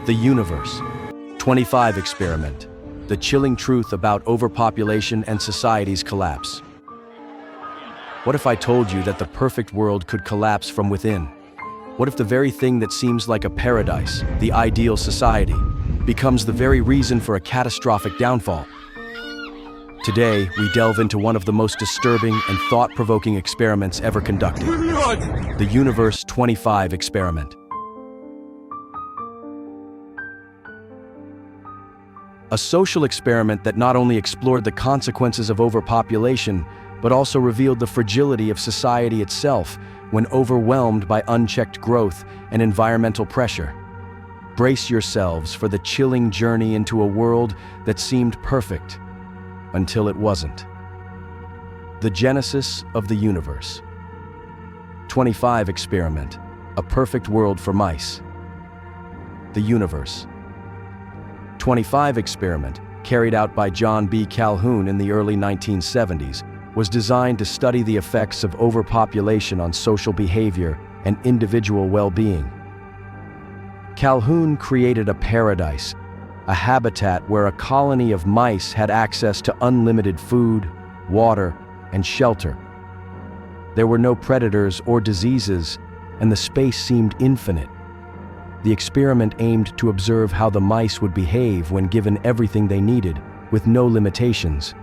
The universe. 25 experiment. The chilling truth about overpopulation and society's collapse. What if I told you that the perfect world could collapse from within? What if the very thing that seems like a paradise, the ideal society, becomes the very reason for a catastrophic downfall? Today, we delve into one of the most disturbing and thought-provoking experiments ever conducted. The Universe 25 experiment. A social experiment that not only explored the consequences of overpopulation, but also revealed the fragility of society itself when overwhelmed by unchecked growth and environmental pressure. Brace yourselves for the chilling journey into a world that seemed perfect until it wasn't. The genesis of the universe. 25 experiment. A perfect world for mice. The universe. 25 experiment, carried out by John B. Calhoun in the early 1970s, was designed to study the effects of overpopulation on social behavior and individual well-being. Calhoun created a paradise, a habitat where a colony of mice had access to unlimited food, water, and shelter. There were no predators or diseases, and the space seemed infinite. The experiment aimed to observe how the mice would behave when given everything they needed, with no limitations.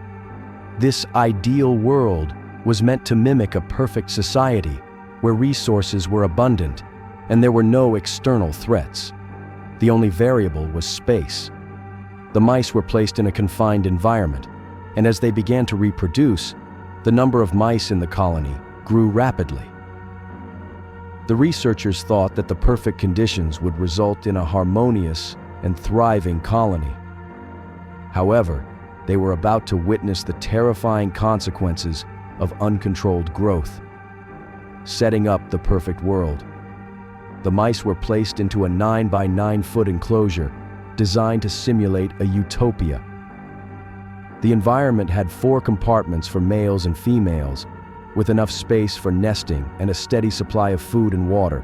This ideal world was meant to mimic a perfect society, where resources were abundant, and there were no external threats. The only variable was space. The mice were placed in a confined environment, and as they began to reproduce, the number of mice in the colony grew rapidly. The researchers thought that the perfect conditions would result in a harmonious and thriving colony. However, they were about to witness the terrifying consequences of uncontrolled growth. Setting up the perfect world. The mice were placed into a 9 by 9 foot enclosure designed to simulate a utopia. The environment had 4 compartments for males and females, with enough space for nesting and a steady supply of food and water.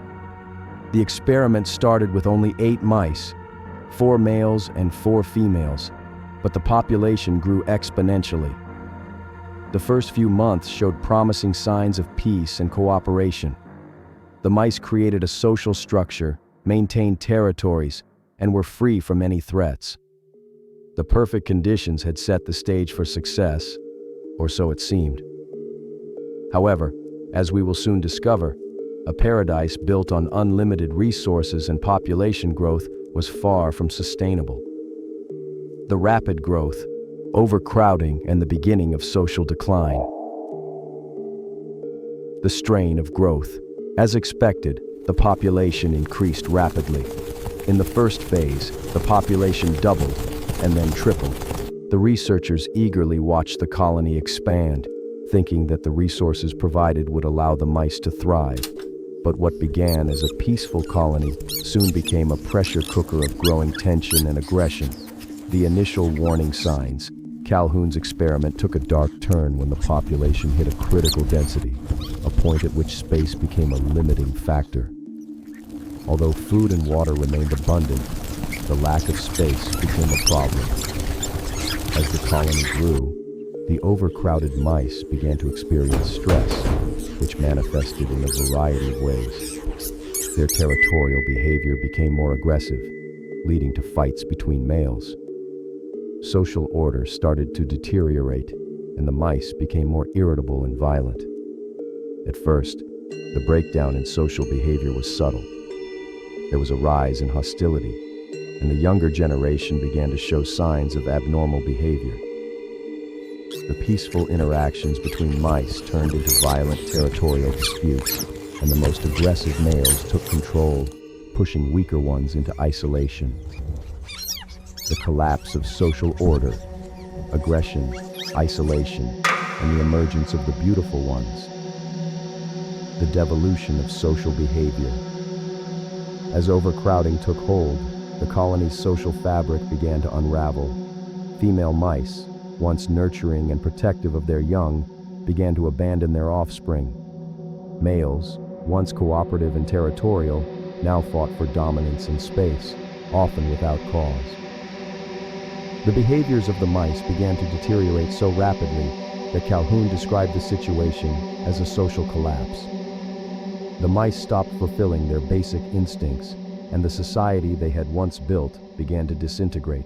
The experiment started with only 8 mice, 4 males and 4 females, but the population grew exponentially. The first few months showed promising signs of peace and cooperation. The mice created a social structure, maintained territories, and were free from any threats. The perfect conditions had set the stage for success, or so it seemed. However, as we will soon discover, a paradise built on unlimited resources and population growth was far from sustainable. The rapid growth, overcrowding, and the beginning of social decline. The strain of growth. As expected, the population increased rapidly. In the first phase, the population doubled and then tripled. The researchers eagerly watched the colony expand, thinking that the resources provided would allow the mice to thrive. But what began as a peaceful colony soon became a pressure cooker of growing tension and aggression. The initial warning signs. Calhoun's experiment took a dark turn when the population hit a critical density, a point at which space became a limiting factor. Although food and water remained abundant, the lack of space became a problem. As the colony grew, the overcrowded mice began to experience stress, which manifested in a variety of ways. Their territorial behavior became more aggressive, leading to fights between males. Social order started to deteriorate, and the mice became more irritable and violent. At first, the breakdown in social behavior was subtle. There was a rise in hostility, and the younger generation began to show signs of abnormal behavior. The peaceful interactions between mice turned into violent territorial disputes, and the most aggressive males took control, pushing weaker ones into isolation. The collapse of social order, aggression, isolation, and the emergence of the beautiful ones. The devolution of social behavior. As overcrowding took hold, the colony's social fabric began to unravel. Female mice, once nurturing and protective of their young, began to abandon their offspring. Males, once cooperative and territorial, now fought for dominance in space. often without cause. The behaviors of the mice began to deteriorate so rapidly that Calhoun described the situation as a social collapse. The mice stopped fulfilling their basic instincts, and the society they had once built began to disintegrate.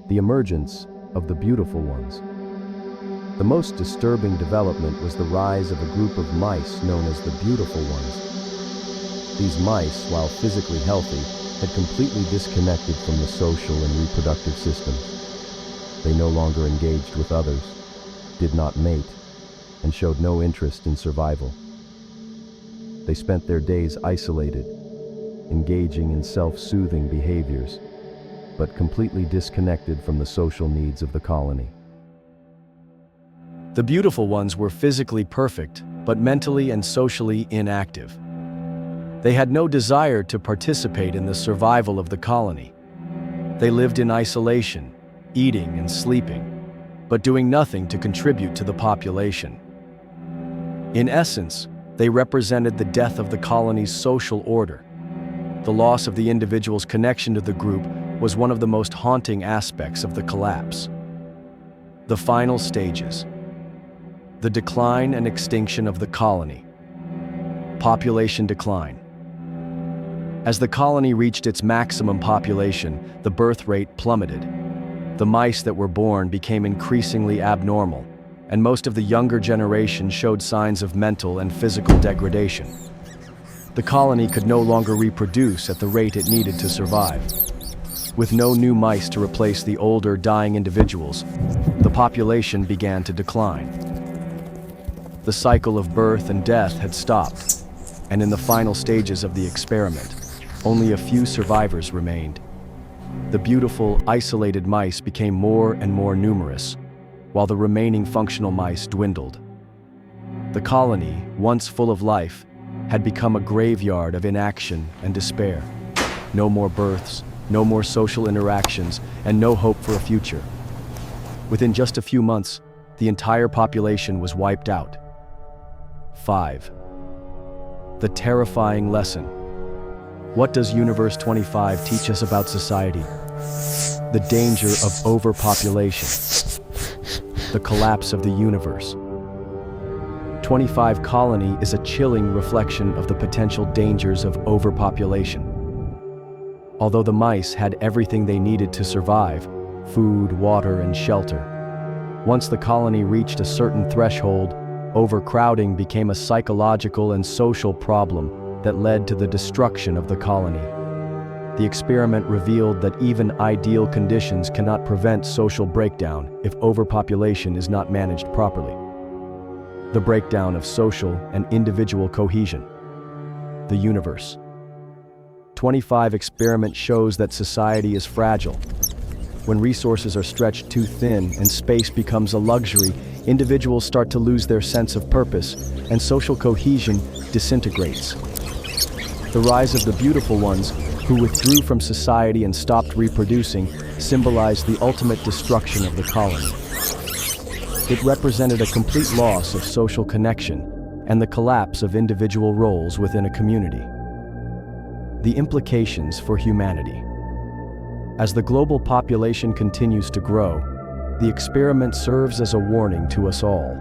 The emergence of the beautiful ones. The most disturbing development was the rise of a group of mice known as the beautiful ones. These mice, while physically healthy, had completely disconnected from the social and reproductive systems. They no longer engaged with others, did not mate, and showed no interest in survival. They spent their days isolated, engaging in self-soothing behaviors, but completely disconnected from the social needs of the colony. The beautiful ones were physically perfect, but mentally and socially inactive. They had no desire to participate in the survival of the colony. They lived in isolation, eating and sleeping, but doing nothing to contribute to the population. In essence, they represented the death of the colony's social order. The loss of the individual's connection to the group was one of the most haunting aspects of the collapse. The final stages. The decline and extinction of the colony. Population decline. As the colony reached its maximum population, the birth rate plummeted. The mice that were born became increasingly abnormal, and most of the younger generation showed signs of mental and physical degradation. The colony could no longer reproduce at the rate it needed to survive. With no new mice to replace the older, dying individuals, the population began to decline. The cycle of birth and death had stopped, and in the final stages of the experiment, only a few survivors remained. The beautiful, isolated mice became more and more numerous, while the remaining functional mice dwindled. The colony, once full of life, had become a graveyard of inaction and despair. No more births, no more social interactions, and no hope for a future. Within just a few months, the entire population was wiped out. 5. The terrifying lesson. What does Universe 25 teach us about society? The danger of overpopulation. The collapse of the universe. 25 Colony is a chilling reflection of the potential dangers of overpopulation. Although the mice had everything they needed to survive, food, water, and shelter, once the colony reached a certain threshold, overcrowding became a psychological and social problem that led to the destruction of the colony. The experiment revealed that even ideal conditions cannot prevent social breakdown if overpopulation is not managed properly. The breakdown of social and individual cohesion. The universe. 25 experiment shows that society is fragile. When resources are stretched too thin and space becomes a luxury, individuals start to lose their sense of purpose, and social cohesion disintegrates. The rise of the beautiful ones, who withdrew from society and stopped reproducing, symbolized the ultimate destruction of the colony. It represented a complete loss of social connection and the collapse of individual roles within a community. The implications for humanity. As the global population continues to grow, the experiment serves as a warning to us all.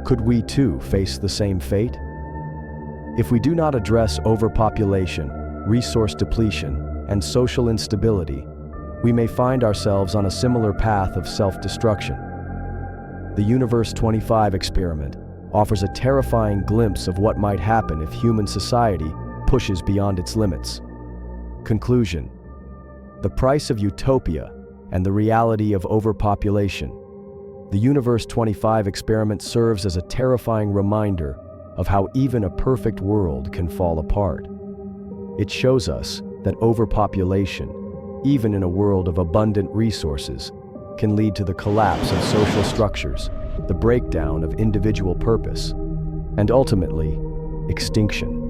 Could we too face the same fate? If we do not address overpopulation, resource depletion, and social instability, we may find ourselves on a similar path of self-destruction. The Universe 25 experiment offers a terrifying glimpse of what might happen if human society pushes beyond its limits. Conclusion. The price of utopia and the reality of overpopulation. The Universe 25 experiment serves as a terrifying reminder of how even a perfect world can fall apart. It shows us that overpopulation, even in a world of abundant resources, can lead to the collapse of social structures, the breakdown of individual purpose, and ultimately, extinction.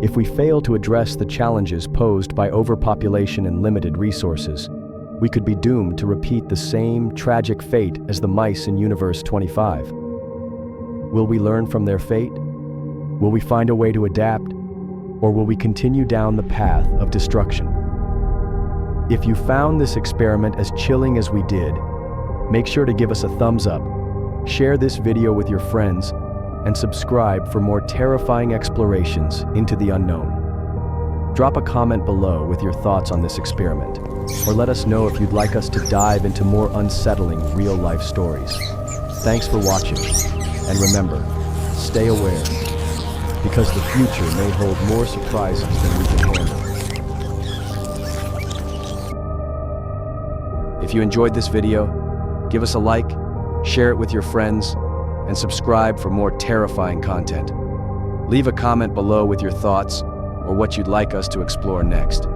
If we fail to address the challenges posed by overpopulation and limited resources, we could be doomed to repeat the same tragic fate as the mice in Universe 25. Will we learn from their fate? Will we find a way to adapt? Or will we continue down the path of destruction? If you found this experiment as chilling as we did, make sure to give us a thumbs up, share this video with your friends, and subscribe for more terrifying explorations into the unknown. Drop a comment below with your thoughts on this experiment, or let us know if you'd like us to dive into more unsettling real-life stories. Thanks for watching, and remember, stay aware, because the future may hold more surprises than we can handle. If you enjoyed this video, give us a like, share it with your friends, and subscribe for more terrifying content. Leave a comment below with your thoughts or what you'd like us to explore next.